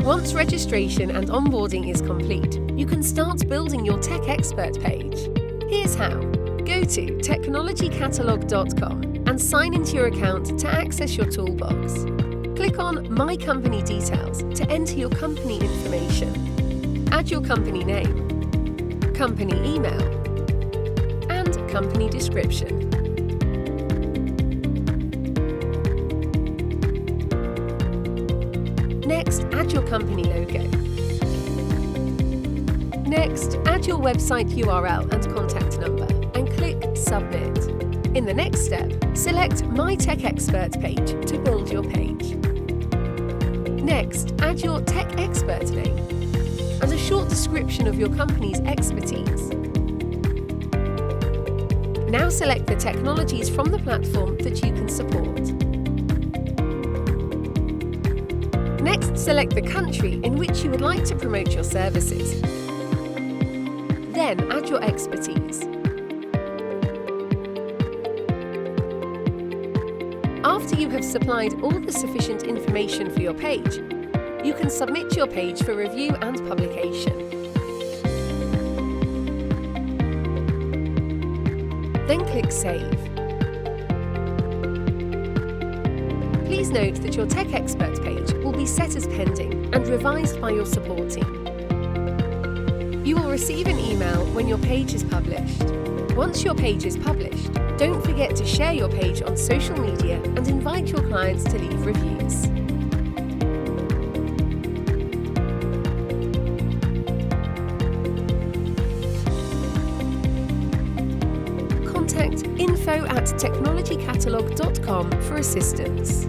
Once registration and onboarding is complete, you can start building your Tech Expert page. Here's how. Go to TechnologyCatalogue.com and sign into your account to access your toolbox. Click on My Company Details to enter your company information. Add your company name, company email, and company description. Next, add your company logo. Next, add your website URL and contact number and click Submit. In the next step, select My Tech Expert page to build your page. Next, add your Tech Expert name and a short description of your company's expertise. Now select the technologies from the platform that you can support. Next, select the country in which you would like to promote your services. Then add your expertise. After you have supplied all the sufficient information for your page, you can submit your page for review and publication. Then click Save. Please note that your Tech Expert page will be set as pending and revised by your support team. You will receive an email when your page is published. Once your page is published, don't forget to share your page on social media and invite your clients to leave reviews. Contact info@technologycatalogue.com for assistance.